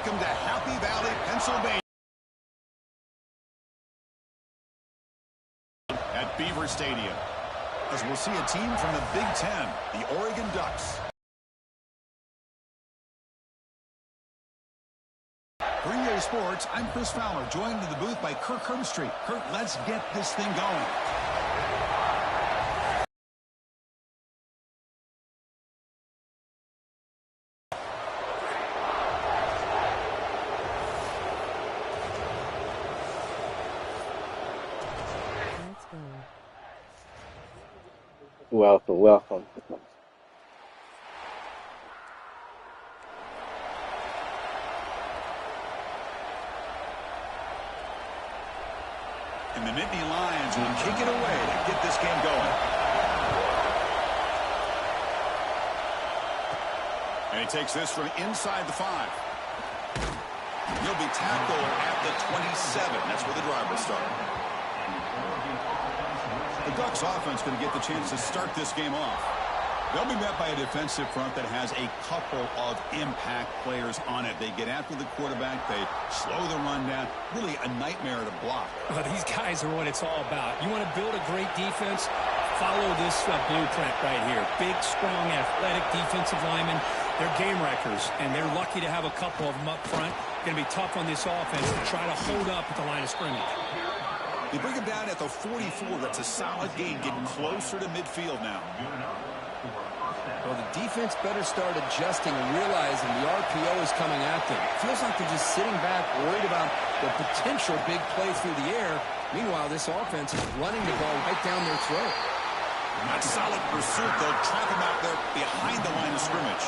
Welcome to Happy Valley, Pennsylvania. At Beaver Stadium, as we'll see a team from the Big Ten, the Oregon Ducks. For EA Sports, I'm Chris Fowler, joined in the booth by Kirk Herbstreit. Kirk, let's get this thing going. Welcome, welcome. And the Nittany Lions will kick it away to get this game going. And he takes this from inside the 5. He'll be tackled at the 27. That's where the drive will start. The Ducks offense going to get the chance to start this game off. They'll be met by a defensive front that has a couple of impact players on it. They get after the quarterback. They slow the run down. Really a nightmare to block. Well, these guys are what it's all about. You want to build a great defense? Follow this blueprint right here. Big, strong, athletic defensive linemen. They're game wreckers, and they're lucky to have a couple of them up front. Going to be tough on this offense to try to hold up at the line of scrimmage. They bring him down at the 44. That's a solid gain, getting closer to midfield now. Well, the defense better start adjusting and realizing the RPO is coming at them. Feels like they're just sitting back, worried about the potential big play through the air. Meanwhile, this offense is running the ball right down their throat. Not solid pursuit. They'll trap him out there behind the line of scrimmage.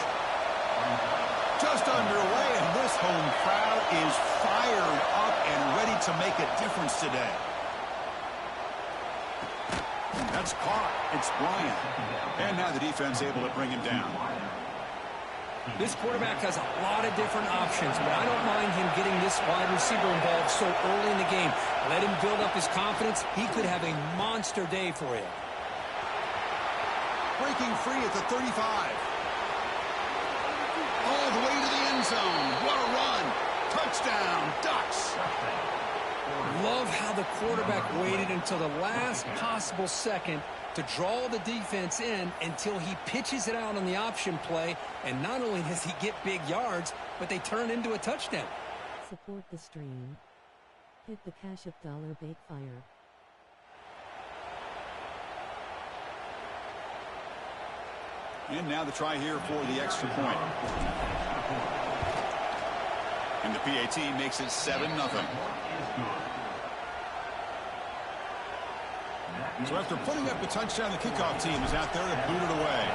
Just underway, and this home crowd is fired up and ready to make a difference today. That's caught. It's Bryant. And now the defense able to bring him down. This quarterback has a lot of different options, but I don't mind him getting this wide receiver involved so early in the game. Let him build up his confidence. He could have a monster day for you. Breaking free at the 35. All the way to the end zone. What a run. Touchdown, Ducks. Love how the quarterback waited until the last possible second to draw the defense in until he pitches it out on the option play. And not only does he get big yards, but they turn into a touchdown. Support the stream. Hit the Cash App $bait fire. And now the try here for the extra point. And the PAT makes it 7-0. So after putting up the touchdown, the kickoff team is out there to boot it away.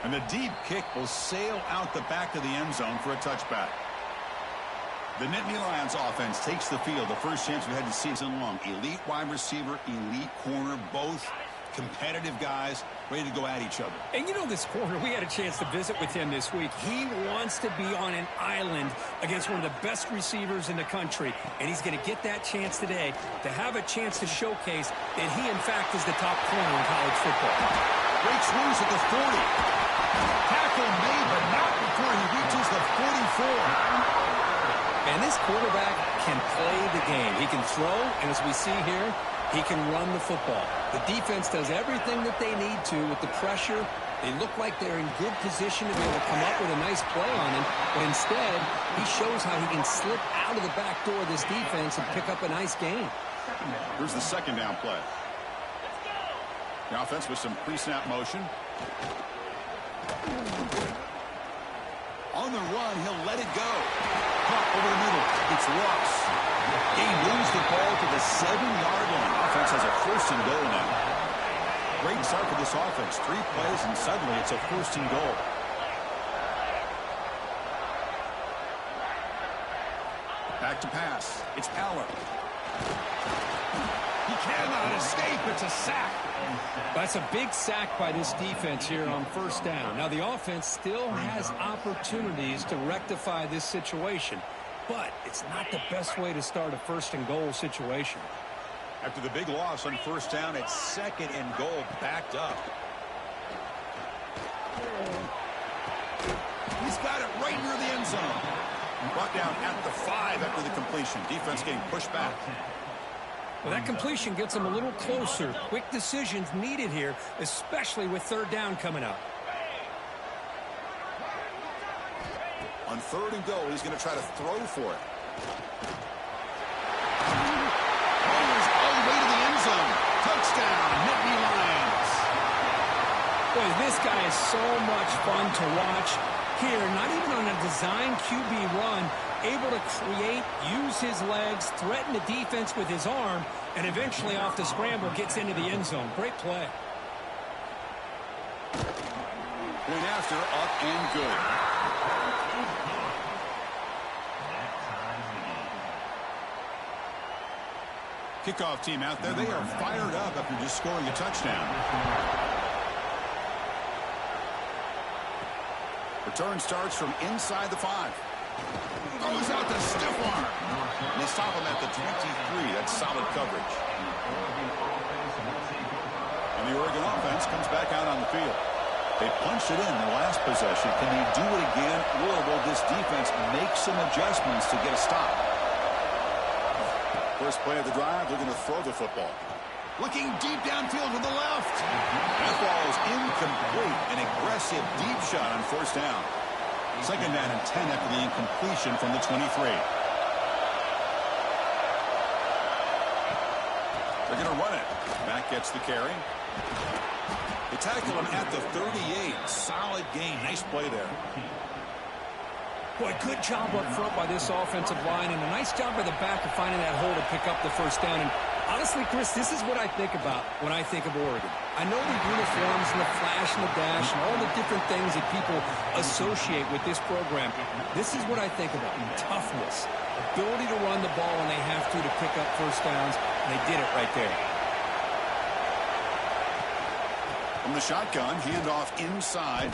And the deep kick will sail out the back of the end zone for a touchback. The Nittany Lions offense takes the field. The first chance we had to season long. Elite wide receiver, elite corner, both competitive guys ready to go at each other. And you know this corner, we had a chance to visit with him this week. He wants to be on an island against one of the best receivers in the country. And he's going to get that chance today to have a chance to showcase that he, in fact, is the top corner in college football. Breaks loose at the 40. Tackle made, but not before he reaches the 44. And this quarterback can play the game. He can throw, and as we see here, he can run the football. The defense does everything that they need to with the pressure. They look like they're in good position to be able to come up with a nice play on him, but instead, he shows how he can slip out of the back door of this defense and pick up a nice gain. Here's the second down play. The offense with some pre-snap motion. On the run, he'll let it go. Caught over the middle. It's Ross. He moves the ball to the 7-yard line. Offense has a 1st and goal now. Great start for this offense. 3 plays, and suddenly it's a 1st and goal. Back to pass. It's Power. He cannot escape. It's a sack. That's a big sack by this defense here on 1st down. Now, the offense still has opportunities to rectify this situation, but it's not the best way to start a 1st and goal situation. After the big loss on 1st down, it's 2nd and goal, backed up. He's got it right near the end zone. Brought down at the 5 after the completion. Defense getting pushed back. Well, that completion gets them a little closer. Quick decisions needed here, especially with third down coming up. On 3rd and goal, he's going to try to throw for it. Fires all the way to the end zone. Touchdown, Nittany Lions. Boy, this guy is so much fun to watch. Here, not even on a design QB run, able to create, use his legs, threaten the defense with his arm, and eventually off the scramble gets into the end zone. Great play. Point after, up and good. Kickoff team out there, they are fired up after just scoring a touchdown. Return starts from inside the 5. Throws out the stiff arm. And they stop him at the 23. That's solid coverage. And the Oregon offense comes back out on the field. They punched it in the last possession. Can they do it again, or will this defense make some adjustments to get a stop? First play of the drive, they're going to throw the football. Looking deep downfield to the left. That ball is incomplete. An aggressive deep shot on 1st down. 2nd down and 10 after the incompletion from the 23. They're going to run it. Mack gets the carry. They tackle him at the 38. Solid gain. Nice play there. Boy, good job up front by this offensive line, and a nice job by the back of finding that hole to pick up the 1st down. And honestly, Chris, this is what I think about when I think of Oregon. I know the uniforms and the flash and the dash and all the different things that people associate with this program. This is what I think about. Toughness. Ability to run the ball when they have to pick up 1st downs, and they did it right there. From the shotgun, handoff inside.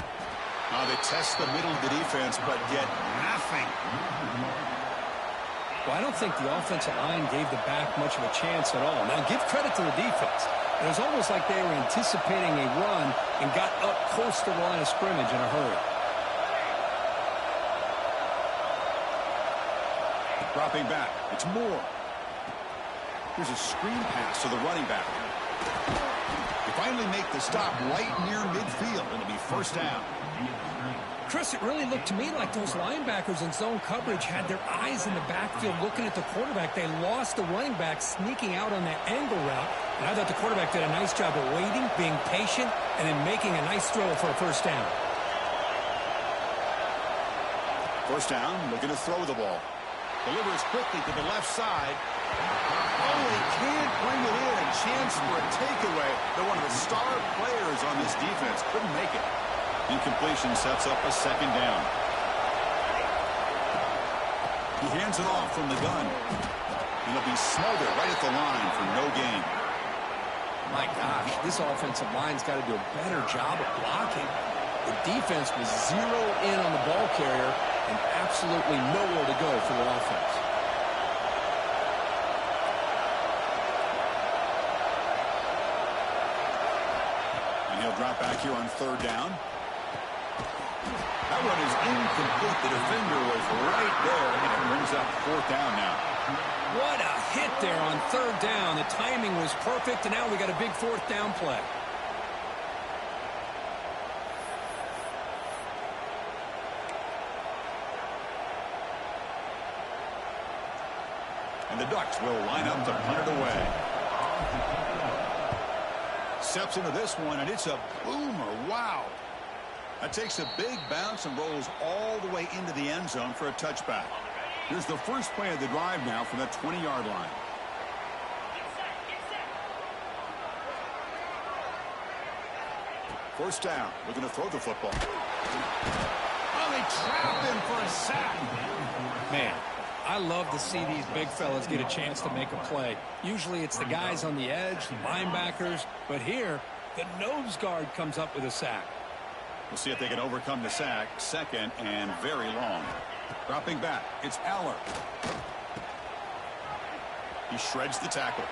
They test the middle of the defense, but get nothing. Well, I don't think the offensive line gave the back much of a chance at all. Now, give credit to the defense. It was almost like they were anticipating a run and got up close to the line of scrimmage in a hurry. Dropping back. It's Moore. Here's a screen pass to the running back. They finally make the stop right near midfield. It'll be 1st down. Chris, it really looked to me like those linebackers in zone coverage had their eyes in the backfield looking at the quarterback. They lost the running back sneaking out on that angle route. And I thought the quarterback did a nice job of waiting, being patient, and then making a nice throw for a 1st down. 1st down, looking to throw the ball. Delivers quickly to the left side. Oh, they can't bring it in. A chance for a takeaway. They're one of the star players on this defense. Couldn't make it. Incompletion sets up a 2nd down. He hands it off from the gun. And he'll be smothered right at the line for no gain. My gosh, this offensive line's got to do a better job of blocking. The defense was zeroed in on the ball carrier and absolutely nowhere to go for the offense. And he'll drop back here on 3rd down. That one is incomplete. The defender was right there, and it brings up 4th down now. What a hit there on 3rd down. The timing was perfect, and now we got a big 4th down play. And the Ducks will line up to punt it away. Steps into this one, and it's a boomer. Wow. That takes a big bounce and rolls all the way into the end zone for a touchback. Here's the first play of the drive now from the 20-yard line. First down. Looking to throw the football. Oh, they trapped him for a sack. Man, I love to see these big fellas get a chance to make a play. Usually it's the guys on the edge, the linebackers, but here the nose guard comes up with a sack. We'll see if they can overcome the sack. 2nd and very long. Dropping back. It's Aller. He shreds the tackle.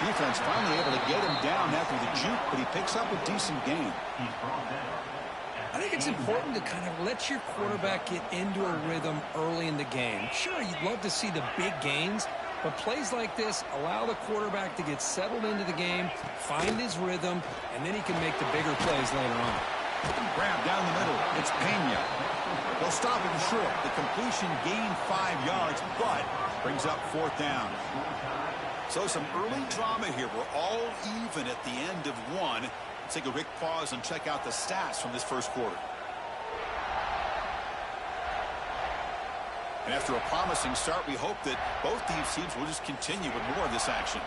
Defense finally able to get him down after the juke, but he picks up a decent gain. I think it's important to kind of let your quarterback get into a rhythm early in the game. Sure, you'd love to see the big gains, but plays like this allow the quarterback to get settled into the game, find his rhythm, and then he can make the bigger plays later on. Grab down the middle. It's Pena. They'll stop him short. The completion gained 5 yards, but brings up 4th down. So some early drama here. We're all even at the end of one. Let's take a quick pause and check out the stats from this first quarter. And after a promising start, we hope that both these teams will just continue with more of this action.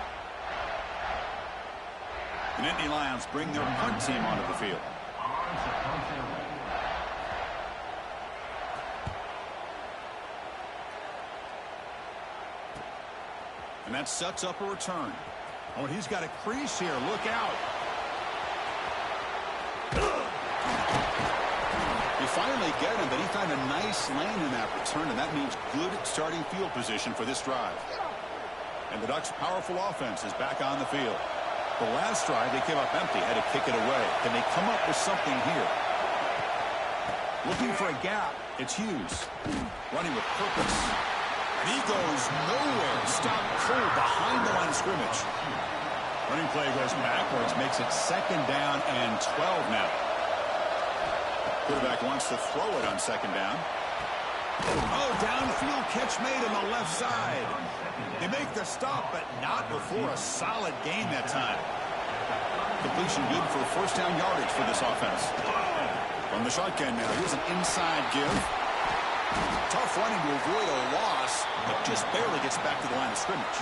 The Nittany Lions bring their punt team onto the field. And that sets up a return. Oh, and he's got a crease here. Look out. You finally get him, but he found a nice lane in that return, and that means good starting field position for this drive. And the Ducks' powerful offense is back on the field. The last drive, they came up empty, had to kick it away. Can they come up with something here? Looking for a gap. It's Hughes. Running with purpose. And he goes nowhere. Stopped cold behind the line of scrimmage. Running play goes backwards, makes it 2nd down and 12 now. Quarterback wants to throw it on 2nd down. Oh, downfield catch made on the left side. They make the stop, but not before a solid gain that time. Completion good for 1st down yardage for this offense. From the shotgun now, here's an inside give. Tough running to avoid a loss, but just barely gets back to the line of scrimmage.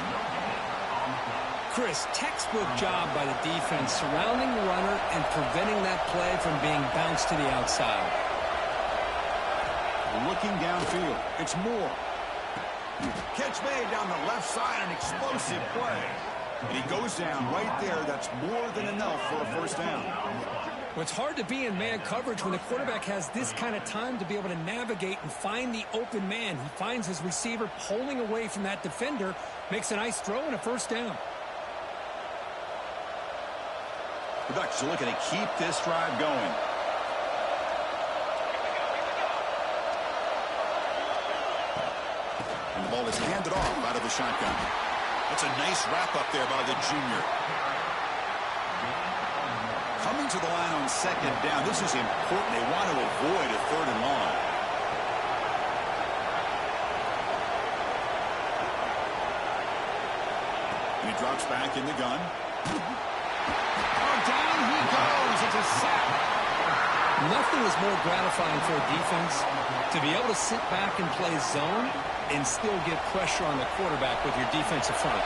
Chris, textbook job by the defense surrounding the runner and preventing that play from being bounced to the outside. Looking downfield, it's Moore. Catch made down the left side, an explosive play. And he goes down right there. That's more than enough for a 1st down. Well, it's hard to be in man coverage when the quarterback has this kind of time to be able to navigate and find the open man. He finds his receiver pulling away from that defender, makes a nice throw and a 1st down. The Ducks are looking to keep this drive going. And the ball is handed off out of the shotgun. That's a nice wrap up there by the junior. Coming to the line on 2nd down. This is important. They want to avoid a 3rd and long. And he drops back in the gun. Down he goes. It's a sack. Nothing is more gratifying for a defense to be able to sit back and play zone and still get pressure on the quarterback with your defensive front.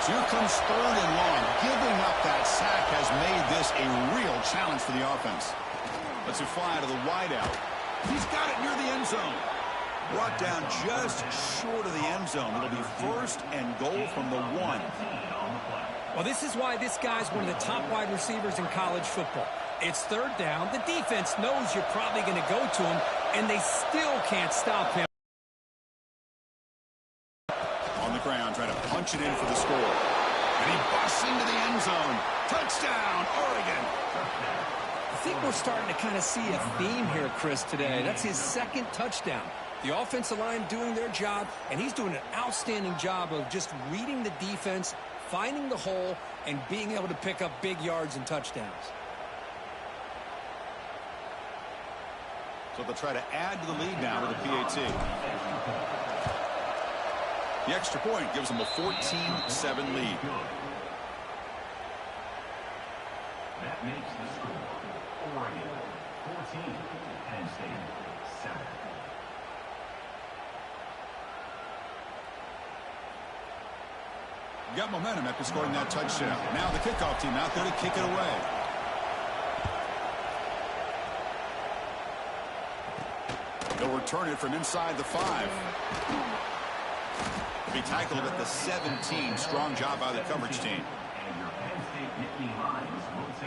So here comes 3rd and long. Giving up that sack has made this a real challenge for the offense. Let's it fly to the wideout. He's got it near the end zone. Brought down just short of the end zone. It'll be 1st and goal from the 1. Well, this is why this guy's one of the top wide receivers in college football. It's 3rd down. The defense knows you're probably going to go to him, and they still can't stop him. On the ground, trying to punch it in for the score. And he busts into the end zone. Touchdown, Oregon. I think we're starting to kind of see a theme here, Chris, today. That's his 2nd touchdown. The offensive line doing their job, and he's doing an outstanding job of just reading the defense, finding the hole, and being able to pick up big yards and touchdowns. So they'll try to add to the lead now with a PAT. The extra point gives them a 14-7 lead. That makes the score Oregon 14, Penn State 7. Got momentum after scoring that touchdown. Now the kickoff team out there to kick it away. They'll return it from inside the 5. Be tackled at the 17. Strong job by the coverage team.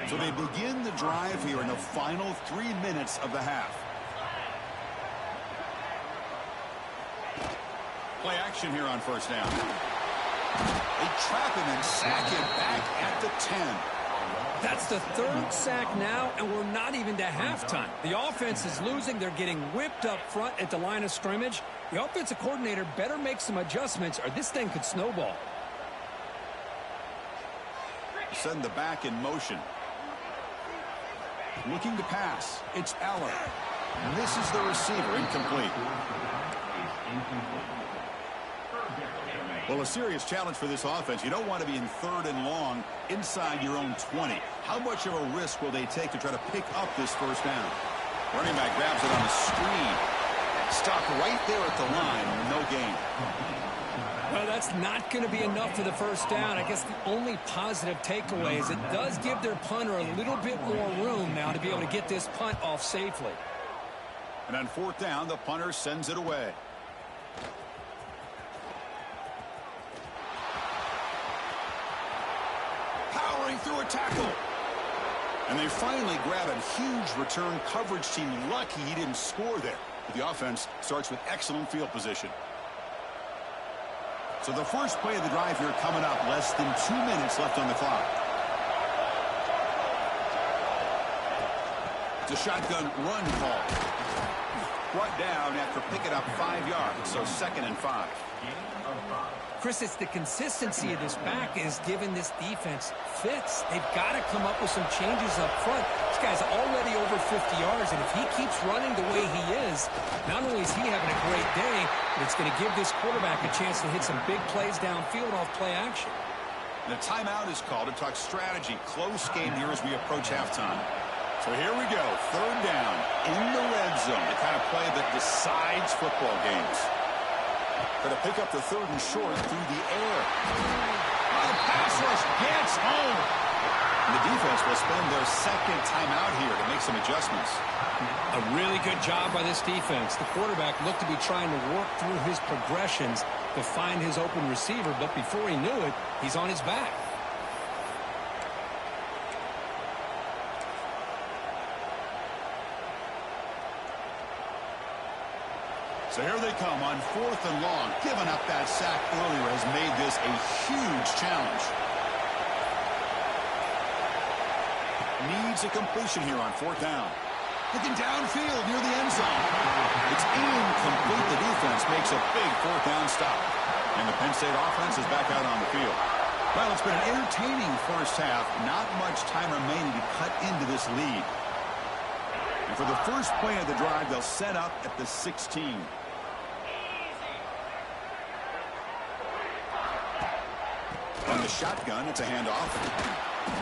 So they begin the drive here in the final 3 minutes of the half. Play action here on 1st down. They trap him and sack him back at the 10. That's the third sack now, and we're not even to halftime. The offense is losing. They're getting whipped up front at the line of scrimmage. The offensive coordinator better make some adjustments, or this thing could snowball. Send the back in motion. Looking to pass. It's Eller. Misses the receiver. Incomplete. Well, a serious challenge for this offense. You don't want to be in 3rd and long inside your own 20. How much of a risk will they take to try to pick up this first down? Running back grabs it on the screen. Stopped right there at the line. No gain. Well, that's not going to be enough for the first down. I guess the only positive takeaway is it does give their punter a little bit more room now to be able to get this punt off safely. And on 4th down, the punter sends it away. Powering through a tackle. And they finally grab a huge return. Coverage team lucky he didn't score there. But the offense starts with excellent field position. So the first play of the drive here coming up. Less than 2 minutes left on the clock. It's a shotgun run call. Brought down after picking up 5 yards. So 2nd and 5. Chris, it's the consistency of this back is giving this defense fits. They've got to come up with some changes up front. This guy's already over 50 yards, and if he keeps running the way he is, not only is he having a great day, but it's going to give this quarterback a chance to hit some big plays downfield off play action. The timeout is called to talk strategy. Close game here as we approach halftime. So here we go. 3rd down in the red zone. The kind of play that decides football games. Going to pick up the 3rd and short through the air. Oh, pass rush gets home. And the defense will spend their 2nd timeout here to make some adjustments. A really good job by this defense. The quarterback looked to be trying to work through his progressions to find his open receiver, but before he knew it, he's on his back. So here they come on 4th and long. Giving up that sack earlier has made this a huge challenge. Needs a completion here on 4th down. Looking downfield near the end zone. It's incomplete. The defense makes a big 4th down stop. And the Penn State offense is back out on the field. Well, it's been an entertaining first half. Not much time remaining to cut into this lead. And for the first play of the drive, they'll set up at the 16. On the shotgun, it's a handoff.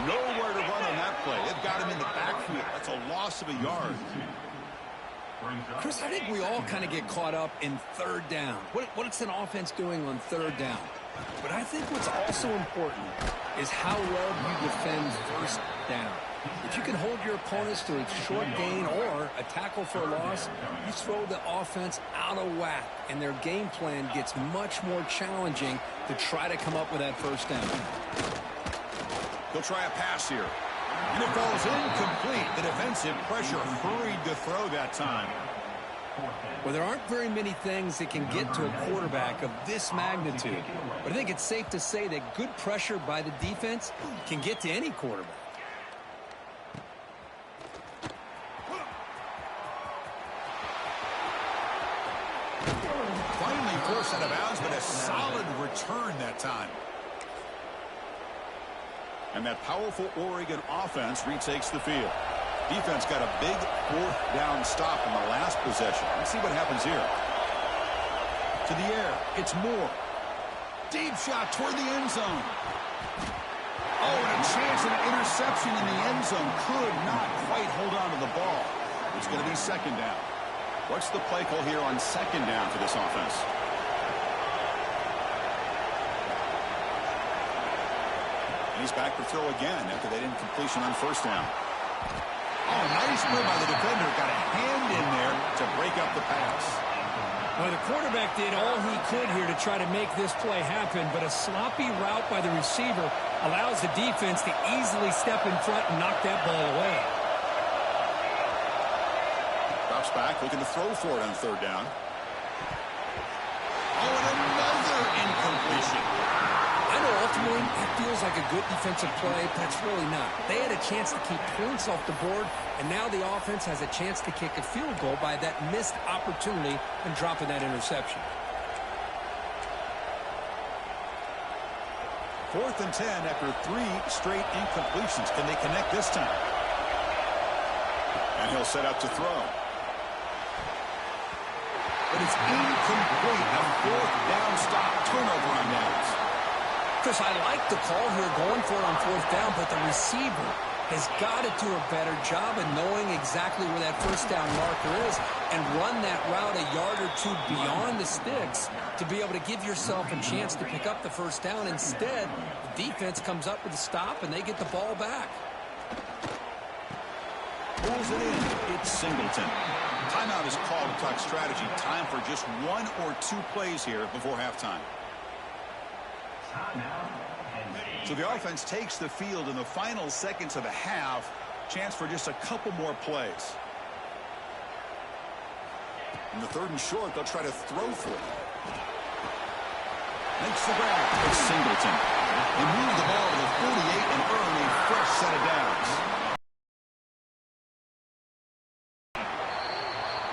Nowhere to run on that play. They've got him in the backfield. That's a loss of a yard. Chris, I think we all kind of get caught up in 3rd down. What's an offense doing on 3rd down? But I think what's also important is how well you defend 1st down. If you can hold your opponents to a short gain or a tackle for a loss, you throw the offense out of whack, and their game plan gets much more challenging to try to come up with that 1st down. He'll try a pass here. And it falls incomplete. The defensive pressure hurried to throw that time. Well, there aren't very many things that can get to a quarterback of this magnitude. But I think it's safe to say that good pressure by the defense can get to any quarterback. Finally forced out of bounds, but a solid return that time. And that powerful Oregon offense retakes the field. Defense got a big 4th down stop in the last possession. Let's see what happens here. To the air. It's Moore. Deep shot toward the end zone. Oh, and a chance at an interception in the end zone. Could not quite hold on to the ball. It's going to be 2nd down. What's the play call here on 2nd down for this offense? He's back to throw again after that incompletion on 1st down. Oh, nice move by the defender. Got a hand in there to break up the pass. Well, the quarterback did all he could here to try to make this play happen, but a sloppy route by the receiver allows the defense to easily step in front and knock that ball away. Drops back, looking to throw for it on 3rd down. Oh, and another incompletion. know, ultimately, it feels like a good defensive play, but it's really not. They had a chance to keep points off the board, and now the offense has a chance to kick a field goal by that missed opportunity and dropping that interception. 4th and 10 after 3 straight incompletions. Can they connect this time? And he'll set up to throw. But it's incomplete. A 4th down stop. Turnover on downs. Chris, I like the call here going for it on 4th down, but the receiver has got to do a better job of knowing exactly where that 1st down marker is and run that route a yard or 2 beyond the sticks to be able to give yourself a chance to pick up the 1st down. Instead, the defense comes up with a stop, and they get the ball back. Pulls it in. It's Singleton. Timeout is called to talk strategy. Time for just 1 or 2 plays here before halftime. So the offense takes the field in the final seconds of the half. Chance for just a couple more plays. In the 3rd and short, they'll try to throw for it. Makes the grab. It's Singleton. They move the ball to the 48 and earn a fresh set of downs.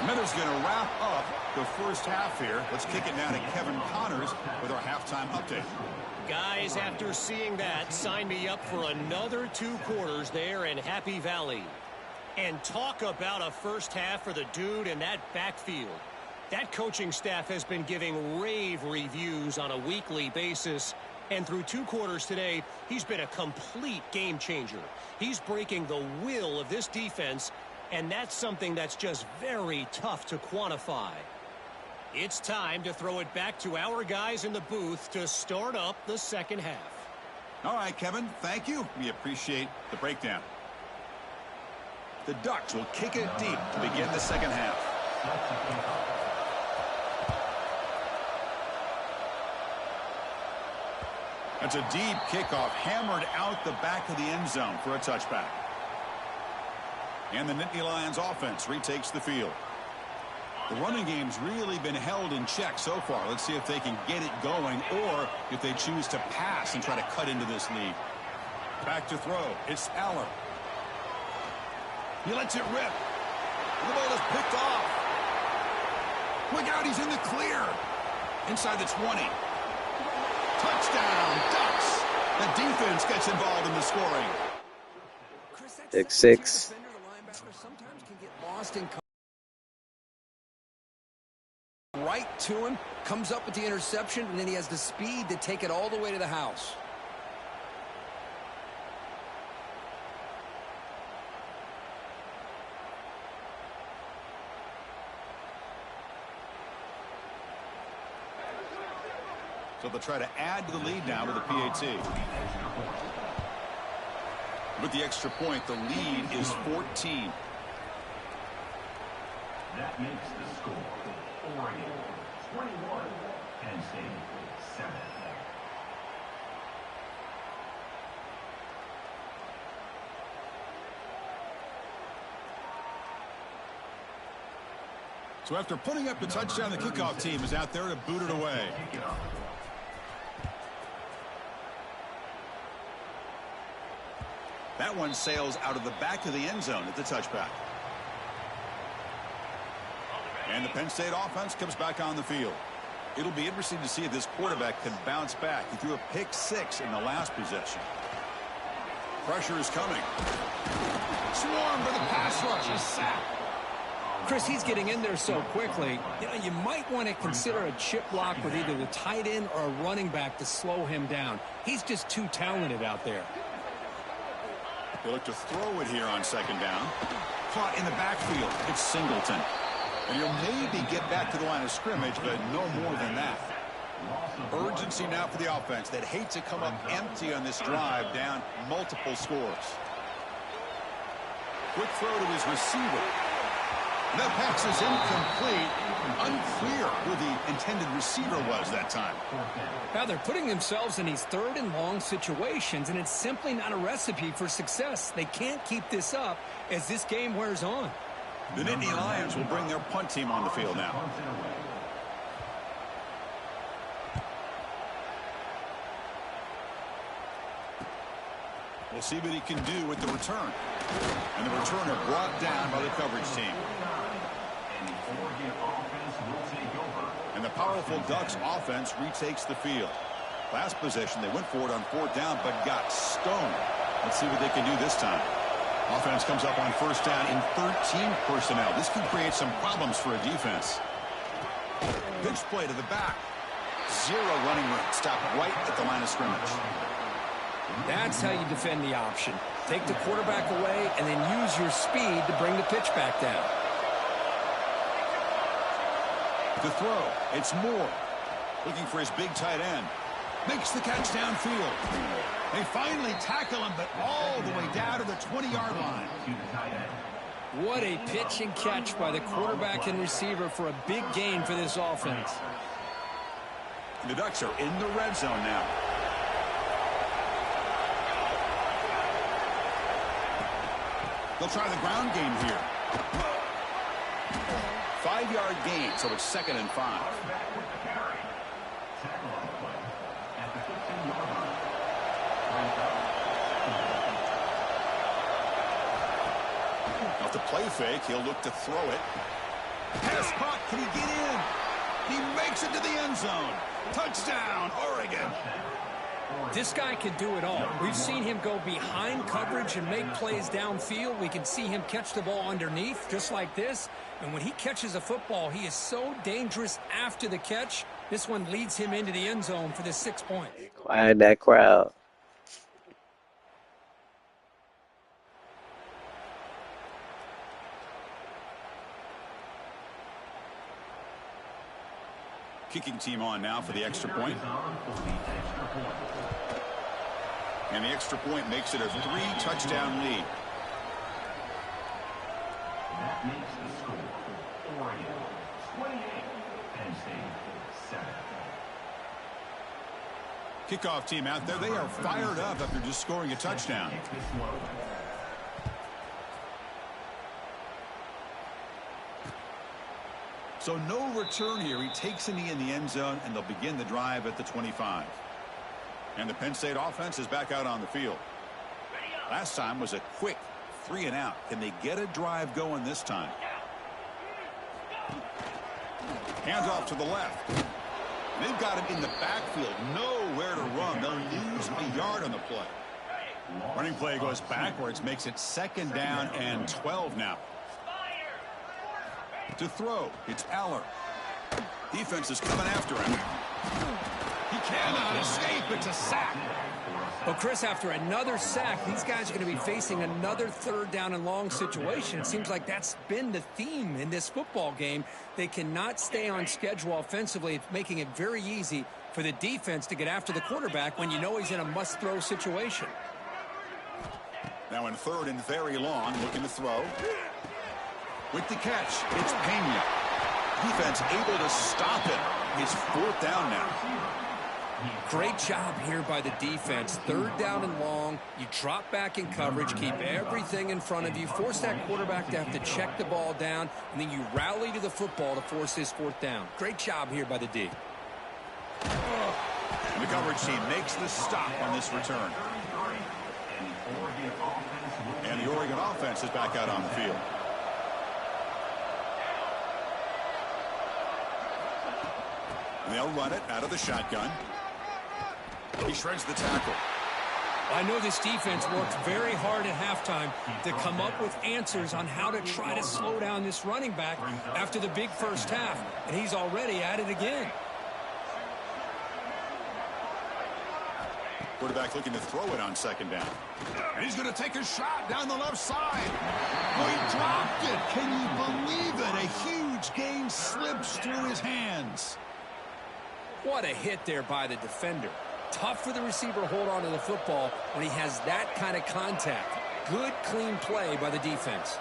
Miller's going to wrap up the first half here. Let's kick it now to Kevin Connors with our halftime update. Guys, after seeing that, sign me up for another 2 quarters there in Happy Valley. And talk about a first half for the dude in that backfield. That coaching staff has been giving rave reviews on a weekly basis. And through 2 quarters today, he's been a complete game changer. He's breaking the will of this defense, and that's something that's just very tough to quantify. It's time to throw it back to our guys in the booth to start up the second half. All right, Kevin, thank you. We appreciate the breakdown. The Ducks will kick it deep to begin the second half. That's a deep kickoff, hammered out the back of the end zone for a touchback. And the Nittany Lions offense retakes the field. The running game's really been held in check so far. Let's see if they can get it going or if they choose to pass and try to cut into this lead. Back to throw. It's Aller. He lets it rip. The ball is picked off. Look out, he's in the clear. Inside the 20. Touchdown, Ducks. The defense gets involved in the scoring. Pick 6. Sometimes can get lost in right to him, comes up with the interception, and then he has the speed to take it all the way to the house. So they'll try to add to the lead now with the PAT. With the extra point, the lead is 14. That makes the score Oregon 21, Penn State 7. So after putting up the touchdown, the kickoff team is out there to boot it away. That one sails out of the back of the end zone at the touchback. And the Penn State offense comes back on the field. It'll be interesting to see if this quarterback can bounce back. He threw a pick 6 in the last possession. Pressure is coming. Swarm for the pass rush. A sack. Chris, he's getting in there so quickly. You know, you might want to consider a chip block with either the tight end or a running back to slow him down. He's just too talented out there. They look to throw it here on second down. Caught in the backfield. It's Singleton. And he'll maybe get back to the line of scrimmage, but no more than that. Urgency now for the offense that hates to come up empty on this drive, down multiple scores. Quick throw to his receiver. That pass is incomplete. Unclear who the intended receiver was that time. Now they're putting themselves in these 3rd and long situations, and it's simply not a recipe for success. They can't keep this up as this game wears on. The Nittany Lions will bring their punt team on the field now. We'll see what he can do with the return. And the returner brought down by the coverage team. And the powerful Ducks offense retakes the field. Last possession, they went for it on 4th down, but got stoned. Let's see what they can do this time. Offense comes up on 1st down in 13 personnel. This can create some problems for a defense. Pitch play to the back. 0 running room. Stop right at the line of scrimmage. That's how you defend the option. Take the quarterback away and then use your speed to bring the pitch back down. To throw, it's Moore. Looking for his big tight end. Makes the catch downfield. They finally tackle him, but all the way down to the 20-yard line. What a pitch and catch by the quarterback and receiver for a big gain for this offense. The Ducks are in the red zone now. They'll try the ground game here. 5-yard gain, so it's 2nd and 5. Off the play fake, he'll look to throw it. Pass caught, can he get in? He makes it to the end zone. Touchdown, Oregon. This guy can do it all. We've seen him go behind coverage and make plays downfield. We can see him catch the ball underneath, just like this. And when he catches a football, he is so dangerous after the catch. This one leads him into the end zone for the 6 point. Quiet that crowd. Kicking team on now for the extra point. And the extra point makes it a 3-touchdown lead. That makes the score Oregon 28, Penn State 7. Kickoff team out there. They are fired up after just scoring a touchdown. So no return here. He takes a knee in the end zone, and they'll begin the drive at the 25. And the Penn State offense is back out on the field. Last time was a quick 3 and out. Can they get a drive going this time? Hands off to the left. They've got him in the backfield. Nowhere to run. They'll lose a yard on the play. Running play goes backwards, makes it 2nd down and 12 now. To throw, it's Aller. Defense is coming after him. He cannot escape. It's a sack. Well, Chris, after another sack, these guys are going to be facing another 3rd down and long situation. It seems like that's been the theme in this football game. They cannot stay on schedule offensively. It's making it very easy for the defense to get after the quarterback when you know he's in a must-throw situation. Now in 3rd and very long, looking to throw. With the catch, it's Pena. Defense able to stop it. It's 4th down now. Great job here by the defense. 3rd down and long. You drop back in coverage, keep everything in front of you, force that quarterback to have to check the ball down, and then you rally to the football to force this 4th down. Great job here by the D. And the coverage team makes the stop on this return. And the Oregon offense is back out on the field. And they'll run it out of the shotgun. He shreds the tackle. I know this defense worked very hard at halftime to come up with answers on how to try to slow down this running back after the big first half, and he's already at it again. Quarterback looking to throw it on 2nd down. And he's going to take a shot down the left side. Oh, he dropped it. Can you believe it? A huge gain slips through his hands. What a hit there by the defender. Tough for the receiver to hold on to the football when he has that kind of contact. Good, clean play by the defense.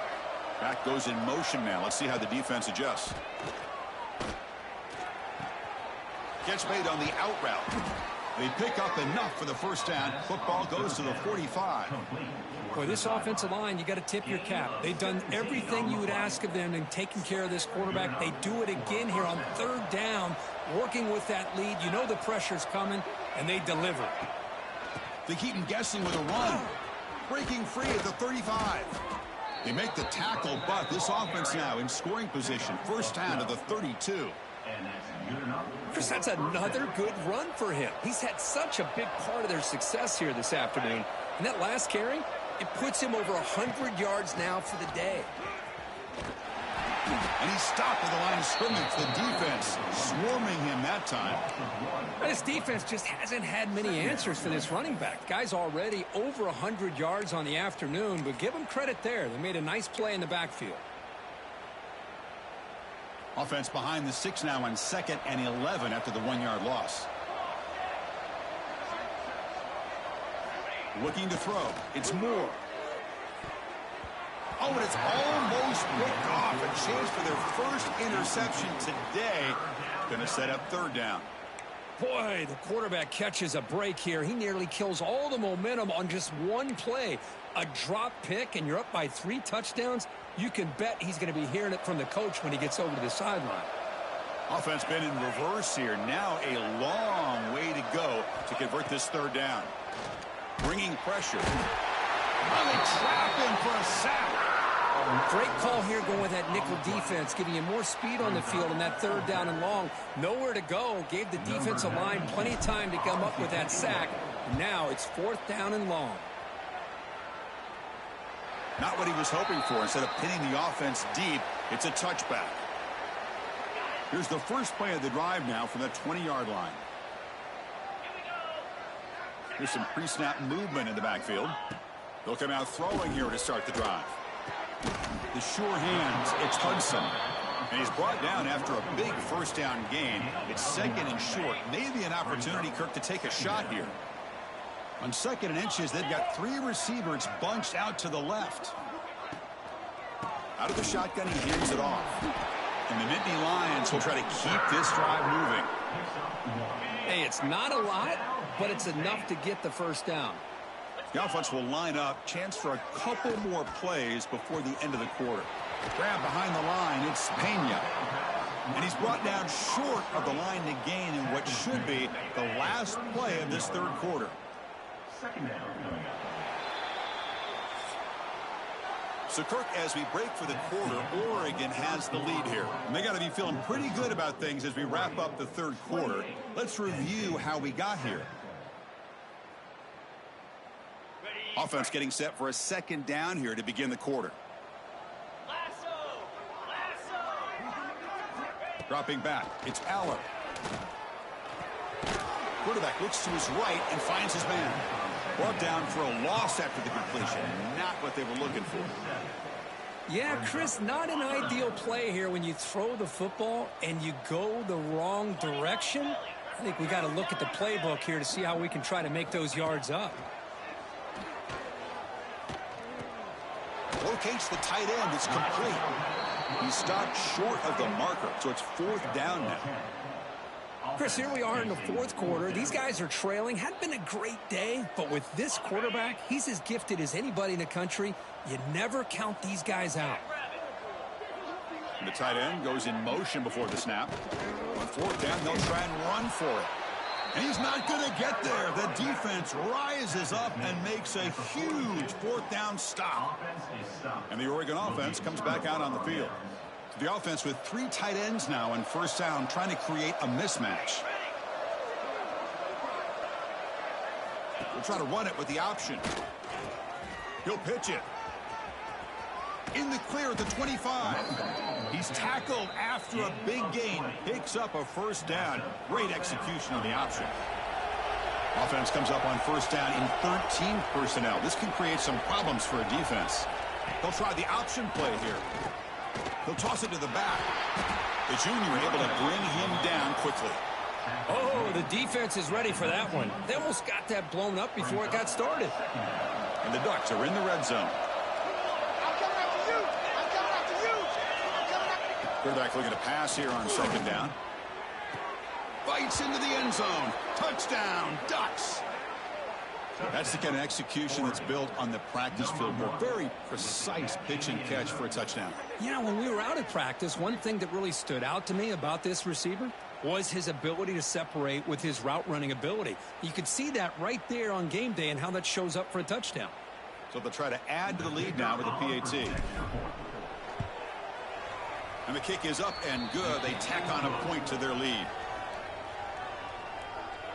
Back goes in motion now. Let's see how the defense adjusts. Catch made on the out route. They pick up enough for the 1st down. Football goes to the 45. Boy, this offensive line, you got to tip your cap. They've done everything you would ask of them in taking care of this quarterback. They do it again here on 3rd down, working with that lead. You know the pressure's coming, and they deliver. They keep him guessing with a run. breaking free at the 35. They make the tackle, but this offense now in scoring position. First down to the 32. Chris, that's another good run for him. He's had such a big part of their success here this afternoon. And that last carry, it puts him over 100 yards now for the day. And he's stopped at the line of scrimmage. The defense swarming him that time. This defense just hasn't had many answers for this running back. Guy's already over 100 yards on the afternoon, but give him credit there. They made a nice play in the backfield. Offense behind the 6 now on 2nd and 11 after the 1-yard loss. Looking to throw. It's Moore. Oh, and it's almost picked off. A chance for their first interception today. Going to set up 3rd down. Boy, the quarterback catches a break here. He nearly kills all the momentum on just one play. A drop pick, and you're up by 3 touchdowns. You can bet he's going to be hearing it from the coach when he gets over to the sideline. Offense been in reverse here. Now a long way to go to convert this 3rd down. Bringing pressure. Oh, they trap him for a sack. Great call here going with that nickel defense, giving you more speed on the field on that 3rd down and long. Nowhere to go. Gave the defensive line plenty of time to come up with that sack. And now it's 4th down and long. Not what he was hoping for. Instead of pinning the offense deep, it's a touchback. Here's the first play of the drive now from the 20-yard line. Here's some pre-snap movement in the backfield. They'll come out throwing here to start the drive. The sure hands, it's Hudson. And he's brought down after a big first down gain. It's 2nd and short. Maybe an opportunity, Kirk, to take a shot here. On 2nd and inches, they've got 3 receivers bunched out to the left. Out of the shotgun, he hands it off. And the Nittany Lions will try to keep this drive moving. Hey, it's not a lot, but it's enough to get the first down. The offense will line up. Chance for a couple more plays before the end of the quarter. Grab behind the line. It's Pena. And he's brought down short of the line to gain in what should be the last play of this 3rd quarter. So, Kirk, as we break for the quarter, Oregon has the lead here. And they got to be feeling pretty good about things as we wrap up the 3rd quarter. Let's review how we got here. Offense getting set for a 2nd down here to begin the quarter. Dropping back, it's Allen. Quarterback looks to his right and finds his man. Brought down for a loss after the completion. Not what they were looking for. Yeah, Chris, not an ideal play here when you throw the football and you go the wrong direction. I think we got to look at the playbook here to see how we can try to make those yards up. Locates the tight end. It's complete. He stopped short of the marker, so it's 4th down now. Chris, here we are in the 4th quarter. These guys are trailing. Had been a great day, but with this quarterback, he's as gifted as anybody in the country. You never count these guys out. And the tight end goes in motion before the snap. On 4th down, they'll try and run for it. And he's not going to get there. The defense rises up and makes a huge 4th down stop. And the Oregon offense comes back out on the field. The offense with 3 tight ends now on 1st down, trying to create a mismatch. We'll try to run it with the option. He'll pitch it. In the clear at the 25. He's tackled after a big gain. Picks up a 1st down. Great execution on the option. Offense comes up on 1st down in 13 personnel. This can create some problems for a defense. They'll try the option play here. He'll toss it to the back. The junior able to bring him down quickly. Oh, the defense is ready for that one. They almost got that blown up before it got started. And the Ducks are in the red zone. Quarterback looking to pass here on 2nd down. Bites into the end zone. Touchdown, Ducks. That's the kind of execution that's built on the practice field. A very precise pitch and catch for a touchdown. You know, when we were out at practice, one thing that really stood out to me about this receiver was his ability to separate with his route running ability. You could see that right there on game day and how that shows up for a touchdown. So they'll try to add to the lead now with a PAT. And the kick is up and good. They tack on a point to their lead.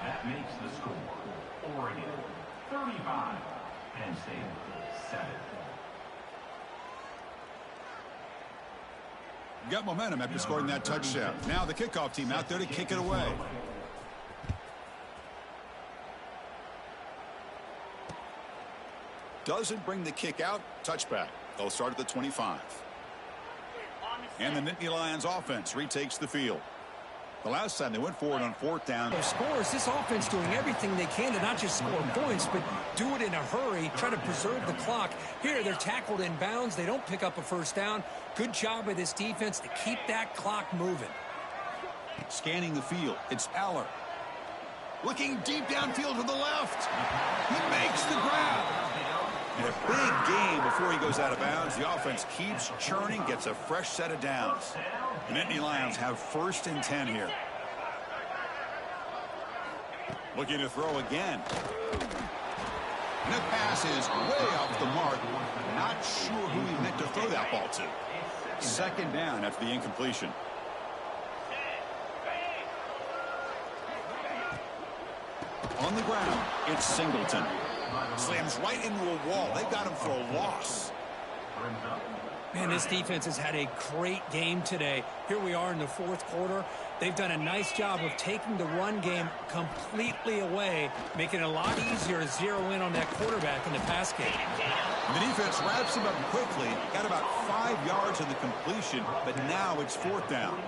That makes the score Oregon 35, Penn State 7. Got momentum after scoring that touchdown. Now the kickoff team out there to kick it away. Doesn't bring the kick out. Touchback. They'll start at the 25. And the Nittany Lions offense retakes the field. The last time they went forward on 4th down. Scores, this offense doing everything they can to not just score points, but do it in a hurry, try to preserve the clock. Here, they're tackled in bounds. They don't pick up a first down. Good job by this defense to keep that clock moving. Scanning the field, it's Aller. Looking deep downfield to the left. He makes the grab. And a big game before he goes out of bounds. The offense keeps churning, gets a fresh set of downs. The Nittany Lions have 1st and 10 here. Looking to throw again. And the pass is way off the mark. Not sure who he meant to throw that ball to. 2nd down after the incompletion. On the ground, it's Singleton. Slams right into a wall. They've got him for a loss. Man, this defense has had a great game today. Here we are in the 4th quarter. They've done a nice job of taking the run game completely away, making it a lot easier to zero in on that quarterback in the pass game. The defense wraps him up quickly. Got about 5 yards in the completion, but now it's 4th down.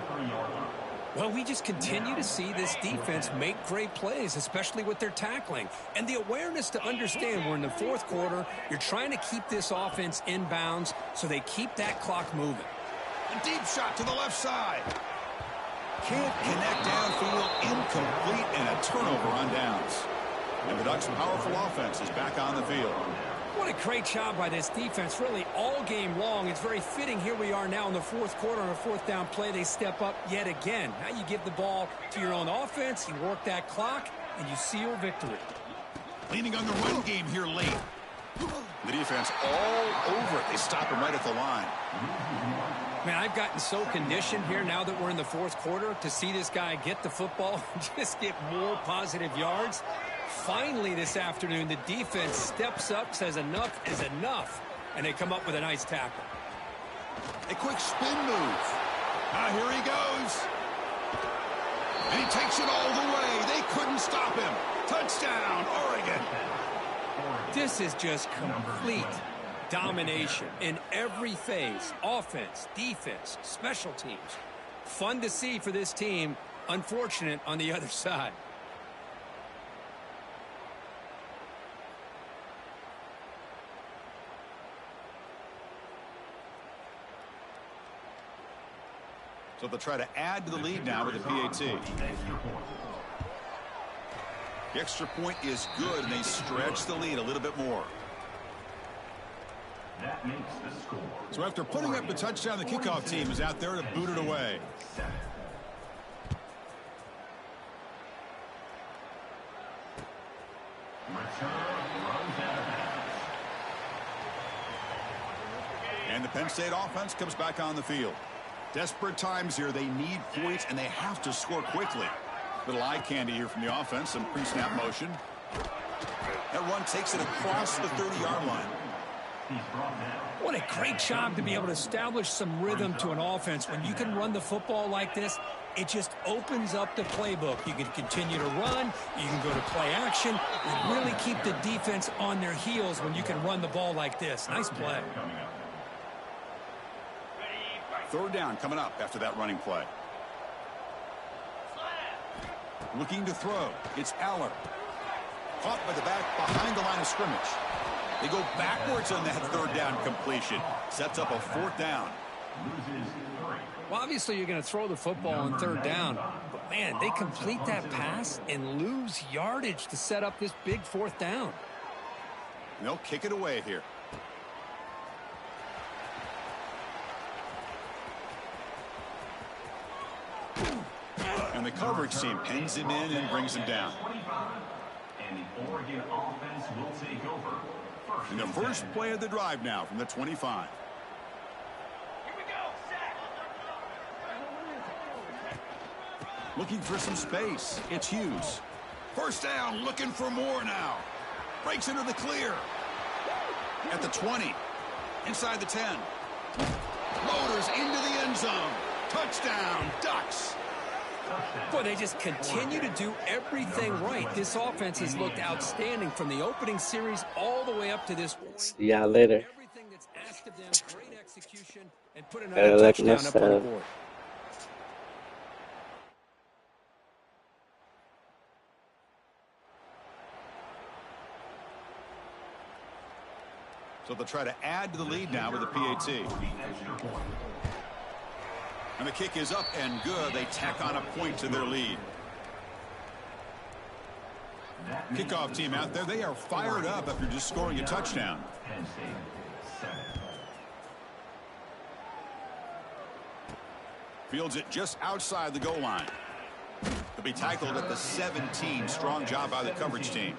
Well, we just continue to see this defense make great plays, especially with their tackling. And the awareness to understand we're in the 4th quarter, you're trying to keep this offense in bounds so they keep that clock moving. A deep shot to the left side. Can't connect downfield, incomplete, and a turnover on downs. And the Ducks' powerful offense is back on the field. What a great job by this defense, really all game long. It's very fitting. Here we are now in the 4th quarter on a 4th down play. They step up yet again. Now you give the ball to your own offense, you work that clock, and you seal victory. Leaning on the run game here late. The defense all over it. They stop him right at the line. Man, I've gotten so conditioned here now that we're in the 4th quarter to see this guy get the football and just get more positive yards. Finally this afternoon, the defense steps up, says enough is enough, and they come up with a nice tackle. A quick spin move. Here he goes. And he takes it all the way. They couldn't stop him. Touchdown, Oregon. This is just complete domination in every phase. Offense, defense, special teams. Fun to see for this team. Unfortunate on the other side. So they'll try to add to the lead now with a PAT. The extra point is good, and they stretch the lead a little bit more. That makes the score. So after putting up the touchdown, the kickoff team is out there to boot it away. And the Penn State offense comes back on the field. Desperate times here. They need points, and they have to score quickly. Little eye candy here from the offense. Some pre-snap motion. That run takes it across the 30-yard line. What a great job to be able to establish some rhythm to an offense. When you can run the football like this, it just opens up the playbook. You can continue to run. You can go to play action. You really keep the defense on their heels when you can run the ball like this. Nice play. 3rd down coming up after that running play. Looking to throw. It's Aller. Caught by the back behind the line of scrimmage. They go backwards on that 3rd down completion. Sets up a 4th down. Well, obviously you're going to throw the football on 3rd down. But, man, they complete that pass and lose yardage to set up this big 4th down. And they'll kick it away here. And the coverage team pins him in and brings him down. And the Oregon offense will take over. And the first play of the drive now from the 25. Looking for some space. It's Hughes. First down, looking for more now. Breaks into the clear. At the 20. Inside the 10. Loaders into the end zone. Touchdown, Ducks. Boy, they just continue to do everything right. This offense has looked outstanding from the opening series all the way up to this point. See y'all later. Everything that's asked of them, great execution, and put Better another luck touchdown next up on the time. board. So they'll try to add to the lead now with the PAT. And the kick is up and good. They tack on a point to their lead. Kickoff team out there. They are fired up after just scoring a touchdown. Fields it just outside the goal line. They'll be tackled at the 17. Strong job by the coverage team.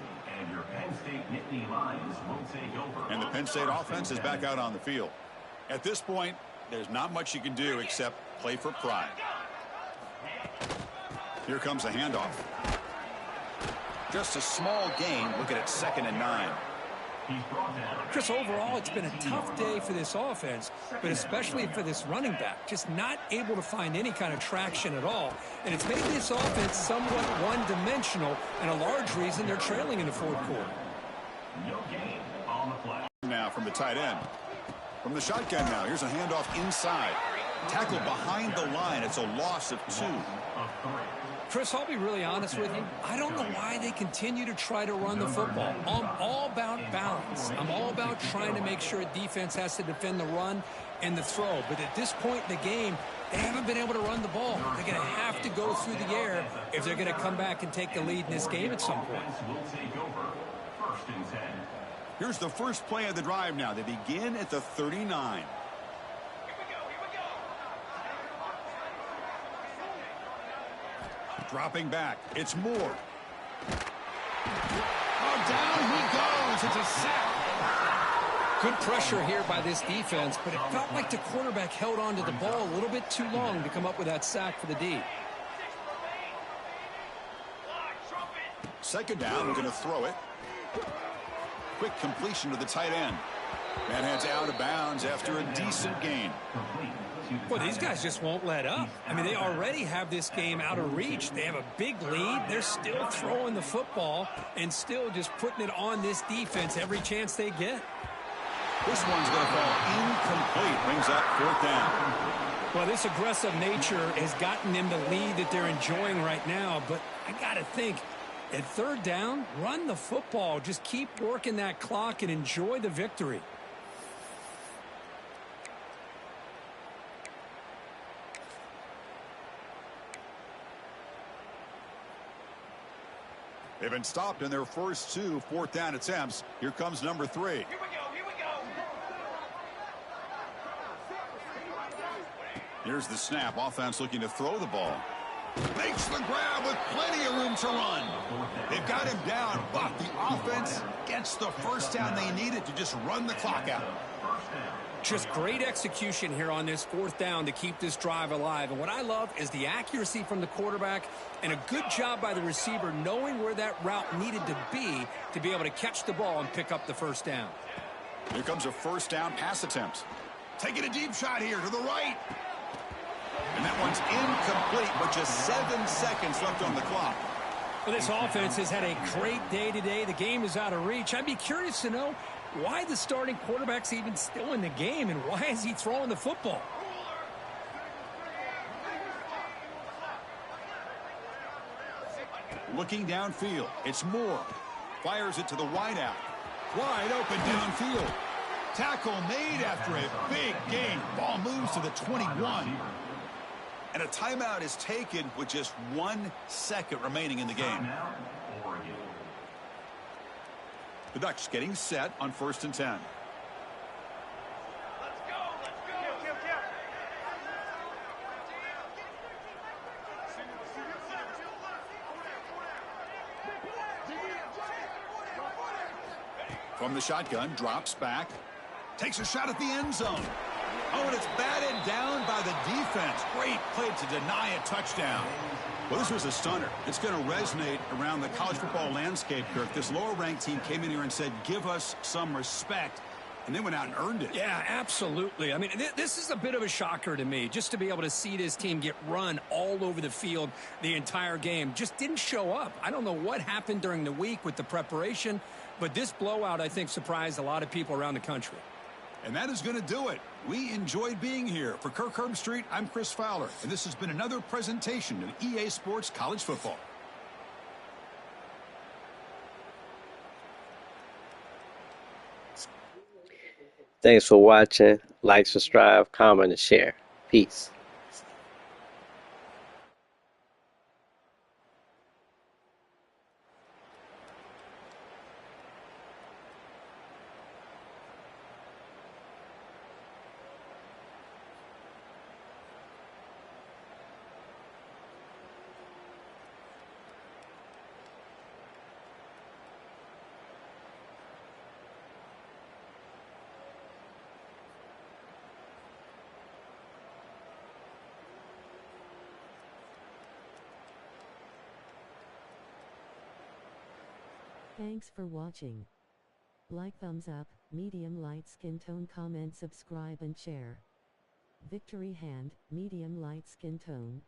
And the Penn State offense is back out on the field. At this point, there's not much you can do except play for pride. Here comes a handoff. Just a small gain. Looking at 2nd and 9. Chris, overall, it's been a tough day for this offense, but especially for this running back. Just not able to find any kind of traction at all. And it's made this offense somewhat one-dimensional, and a large reason they're trailing in the fourth quarter. Now from the tight end. From the shotgun now. Here's a handoff inside. Tackle behind the line. It's a loss of 2. Chris, I'll be really honest with you. I don't know why they continue to try to run the football. I'm all about balance. I'm all about trying to make sure a defense has to defend the run and the throw. But at this point in the game, they haven't been able to run the ball. They're going to have to go through the air if they're going to come back and take the lead in this game at some point. Here's the first play of the drive now. They begin at the 39. Dropping back. It's Moore. Oh, down he goes. It's a sack. Good pressure here by this defense, but it felt like the quarterback held on to the ball a little bit too long to come up with that sack for the D. Second down. We're going to throw it. Quick completion to the tight end. That heads out of bounds after a decent gain. Well, these guys just won't let up. I mean, they already have this game out of reach. They have a big lead. They're still throwing the football and still just putting it on this defense every chance they get. This one's going to fall incomplete. Brings up 4th down. Well, this aggressive nature has gotten them the lead that they're enjoying right now. But I got to think, at 3rd down, run the football. Just keep working that clock and enjoy the victory. They've been stopped in their first 2 4th down attempts. Here comes number 3. Here we go. Here's the snap. Offense looking to throw the ball. Makes the grab with plenty of room to run. They've got him down, but the offense gets the first down they needed to just run the clock out. Just great execution here on this 4th down to keep this drive alive. And what I love is the accuracy from the quarterback and a good job by the receiver knowing where that route needed to be able to catch the ball and pick up the first down. Here comes a first down pass attempt. Taking a deep shot here to the right. And that one's incomplete with just 7 seconds left on the clock. Well, this offense has had a great day today. The game is out of reach. I'd be curious to know why the starting quarterback's even still in the game and why is he throwing the football? Looking downfield, it's Moore. Fires it to the wideout. Wide open downfield. Tackle made after a big gain. Ball moves to the 21. And a timeout is taken with just 1 second remaining in the game. The Ducks getting set on 1st and 10. From the shotgun, drops back. Takes a shot at the end zone. Oh, and it's batted down by the defense. Great play to deny a touchdown. Well, this was a stunner. It's going to resonate around the college football landscape, Kirk. This lower-ranked team came in here and said, give us some respect, and they went out and earned it. Yeah, absolutely. I mean, this is a bit of a shocker to me, just to be able to see this team get run all over the field the entire game. Just didn't show up. I don't know what happened during the week with the preparation, but this blowout, I think, surprised a lot of people around the country. And that is going to do it. We enjoyed being here. For Kirk Herbstreit, I'm Chris Fowler, and this has been another presentation of EA Sports College Football. Thanks for watching. Like, subscribe, comment, and share. Peace. Thanks for watching. Like, thumbs up, medium light skin tone, comment, subscribe and share. Victory hand, medium light skin tone.